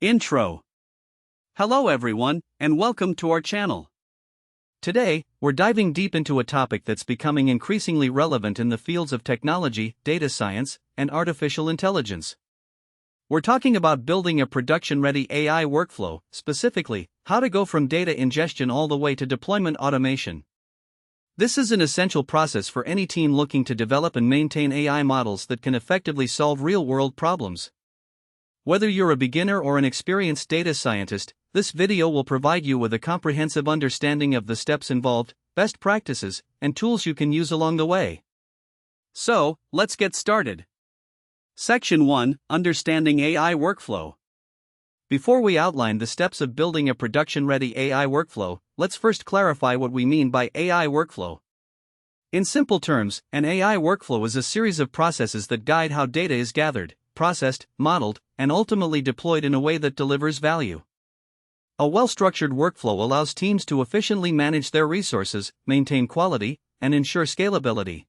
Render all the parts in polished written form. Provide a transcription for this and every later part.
Intro. Hello everyone, and welcome to our channel. Today, we're diving deep into a topic that's becoming increasingly relevant in the fields of technology, data science, and artificial intelligence. We're talking about building a production-ready AI workflow, specifically, how to go from data ingestion all the way to deployment automation. This is an essential process for any team looking to develop and maintain AI models that can effectively solve real-world problems. Whether you're a beginner or an experienced data scientist, this video will provide you with a comprehensive understanding of the steps involved, best practices, and tools you can use along the way. So, let's get started. Section 1: Understanding AI Workflow. Before we outline the steps of building a production-ready AI workflow, let's first clarify what we mean by AI workflow. In simple terms, an AI workflow is a series of processes that guide how data is gathered, processed, modeled, and ultimately deployed in a way that delivers value. A well-structured workflow allows teams to efficiently manage their resources, maintain quality, and ensure scalability.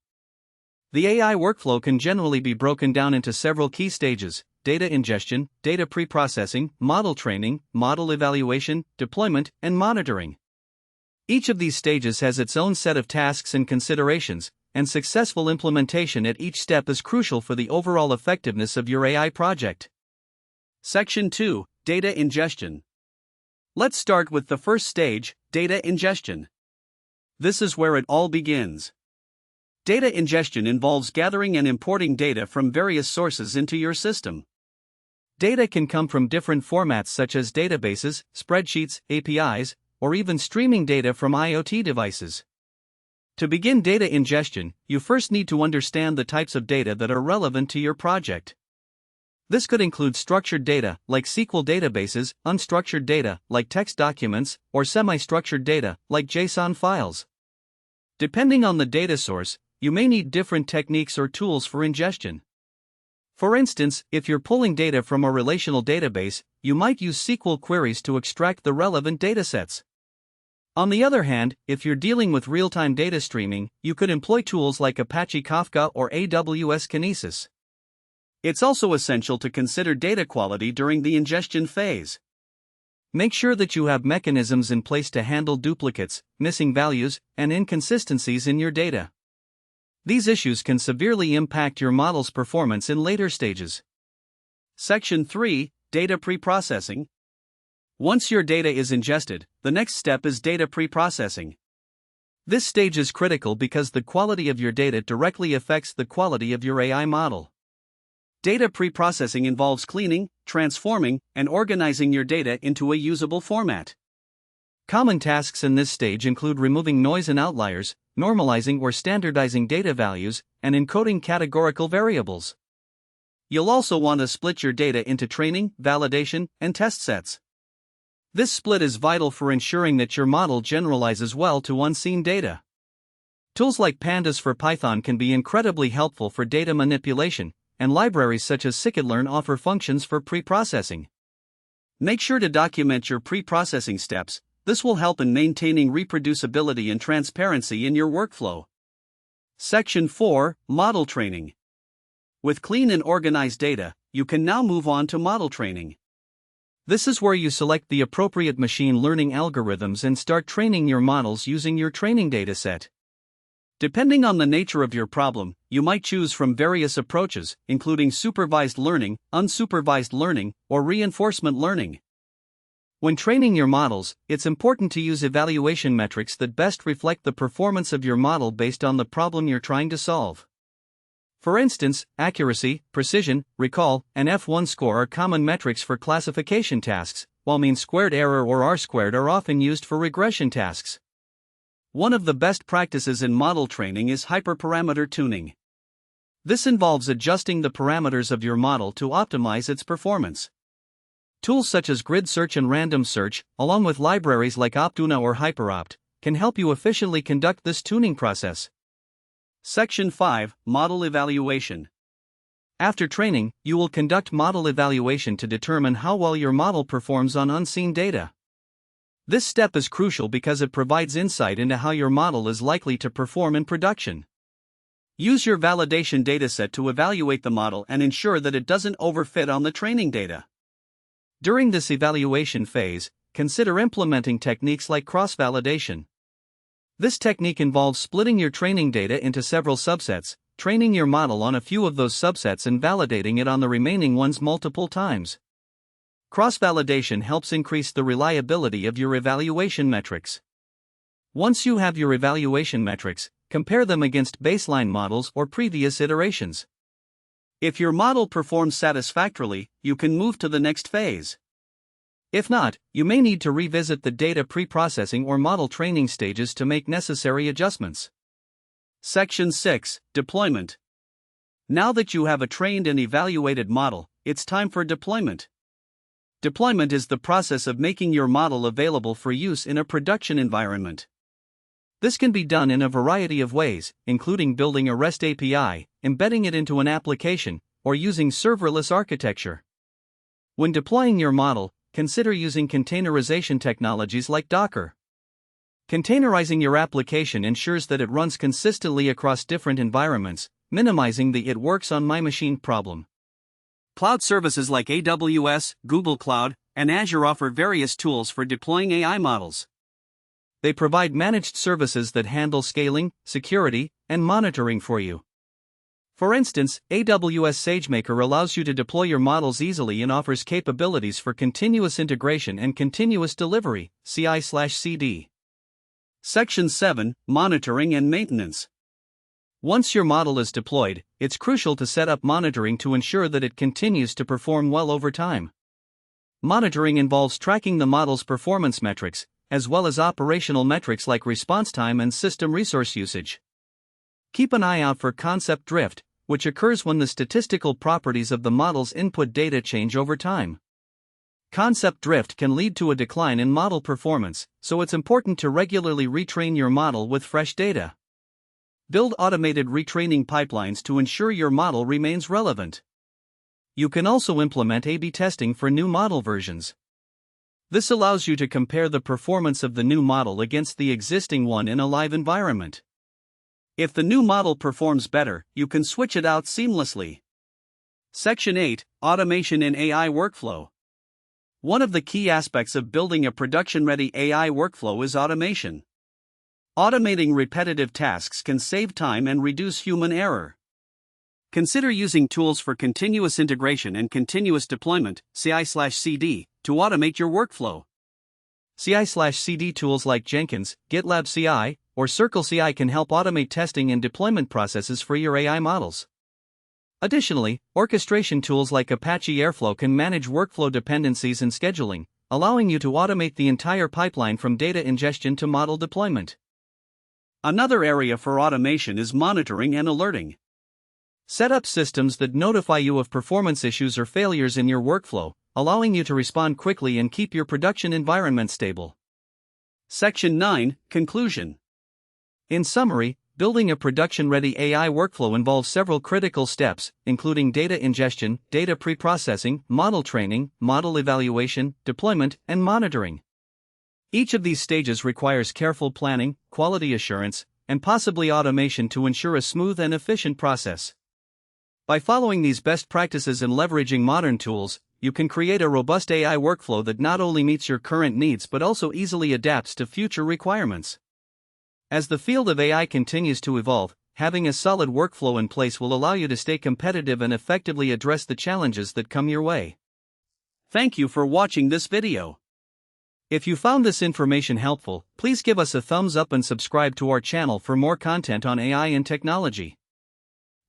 The AI workflow can generally be broken down into several key stages: data ingestion, data pre-processing, model training, model evaluation, deployment, and monitoring. Each of these stages has its own set of tasks and considerations, and successful implementation at each step is crucial for the overall effectiveness of your AI project. Section 2: Data Ingestion. Let's start with the first stage, data ingestion. This is where it all begins. Data ingestion involves gathering and importing data from various sources into your system. Data can come from different formats such as databases, spreadsheets, APIs, or even streaming data from IoT devices. To begin data ingestion, you first need to understand the types of data that are relevant to your project. This could include structured data, like SQL databases, unstructured data, like text documents, or semi-structured data, like JSON files. Depending on the data source, you may need different techniques or tools for ingestion. For instance, if you're pulling data from a relational database, you might use SQL queries to extract the relevant datasets. On the other hand, if you're dealing with real-time data streaming, you could employ tools like Apache Kafka or AWS Kinesis. It's also essential to consider data quality during the ingestion phase. Make sure that you have mechanisms in place to handle duplicates, missing values, and inconsistencies in your data. These issues can severely impact your model's performance in later stages. Section 3: Data Pre-Processing. Once your data is ingested, the next step is data pre-processing. This stage is critical because the quality of your data directly affects the quality of your AI model. Data pre-processing involves cleaning, transforming, and organizing your data into a usable format. Common tasks in this stage include removing noise and outliers, normalizing or standardizing data values, and encoding categorical variables. You'll also want to split your data into training, validation, and test sets. This split is vital for ensuring that your model generalizes well to unseen data. Tools like Pandas for Python can be incredibly helpful for data manipulation, and libraries such as scikit-learn offer functions for pre-processing. Make sure to document your pre-processing steps. This will help in maintaining reproducibility and transparency in your workflow. Section 4: Model Training. With clean and organized data, you can now move on to model training. This is where you select the appropriate machine learning algorithms and start training your models using your training dataset. Depending on the nature of your problem, you might choose from various approaches, including supervised learning, unsupervised learning, or reinforcement learning. When training your models, it's important to use evaluation metrics that best reflect the performance of your model based on the problem you're trying to solve. For instance, accuracy, precision, recall, and F1 score are common metrics for classification tasks, while mean squared error or R-squared are often used for regression tasks. One of the best practices in model training is hyperparameter tuning. This involves adjusting the parameters of your model to optimize its performance. Tools such as grid search and random search, along with libraries like Optuna or HyperOpt, can help you efficiently conduct this tuning process. Section 5: Model Evaluation. After training, you will conduct model evaluation to determine how well your model performs on unseen data. This step is crucial because it provides insight into how your model is likely to perform in production. Use your validation dataset to evaluate the model and ensure that it doesn't overfit on the training data. During this evaluation phase, consider implementing techniques like cross-validation. This technique involves splitting your training data into several subsets, training your model on a few of those subsets and validating it on the remaining ones multiple times. Cross-validation helps increase the reliability of your evaluation metrics. Once you have your evaluation metrics, compare them against baseline models or previous iterations. If your model performs satisfactorily, you can move to the next phase. If not, you may need to revisit the data pre-processing or model training stages to make necessary adjustments. Section 6. Deployment. Now that you have a trained and evaluated model, it's time for deployment. Deployment is the process of making your model available for use in a production environment. This can be done in a variety of ways, including building a REST API, embedding it into an application, or using serverless architecture. When deploying your model, consider using containerization technologies like Docker. Containerizing your application ensures that it runs consistently across different environments, minimizing the "it works on my machine" problem. Cloud services like AWS, Google Cloud, and Azure offer various tools for deploying AI models. They provide managed services that handle scaling, security, and monitoring for you. For instance, AWS SageMaker allows you to deploy your models easily and offers capabilities for continuous integration and continuous delivery, CI/CD. Section 7. Monitoring and maintenance. Once your model is deployed, it's crucial to set up monitoring to ensure that it continues to perform well over time. Monitoring involves tracking the model's performance metrics, as well as operational metrics like response time and system resource usage. Keep an eye out for concept drift, which occurs when the statistical properties of the model's input data change over time. Concept drift can lead to a decline in model performance, so it's important to regularly retrain your model with fresh data. Build automated retraining pipelines to ensure your model remains relevant. You can also implement A/B testing for new model versions. This allows you to compare the performance of the new model against the existing one in a live environment. If the new model performs better, you can switch it out seamlessly. Section 8. Automation in AI workflow. One of the key aspects of building a production-ready AI workflow is automation. Automating repetitive tasks can save time and reduce human error. Consider using tools for continuous integration and continuous deployment, CI/CD, to automate your workflow. CI/CD tools like Jenkins, GitLab CI, or Circle CI can help automate testing and deployment processes for your AI models. Additionally, orchestration tools like Apache Airflow can manage workflow dependencies and scheduling, allowing you to automate the entire pipeline from data ingestion to model deployment. Another area for automation is monitoring and alerting. Set up systems that notify you of performance issues or failures in your workflow, allowing you to respond quickly and keep your production environment stable. Section 9. Conclusion. In summary, building a production-ready AI workflow involves several critical steps, including data ingestion, data pre-processing, model training, model evaluation, deployment, and monitoring. Each of these stages requires careful planning, quality assurance, and possibly automation to ensure a smooth and efficient process. By following these best practices and leveraging modern tools, you can create a robust AI workflow that not only meets your current needs but also easily adapts to future requirements. As the field of AI continues to evolve, having a solid workflow in place will allow you to stay competitive and effectively address the challenges that come your way. Thank you for watching this video. If you found this information helpful, please give us a thumbs up and subscribe to our channel for more content on AI and technology.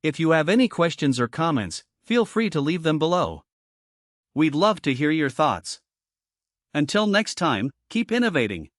If you have any questions or comments, feel free to leave them below. We'd love to hear your thoughts. Until next time, keep innovating.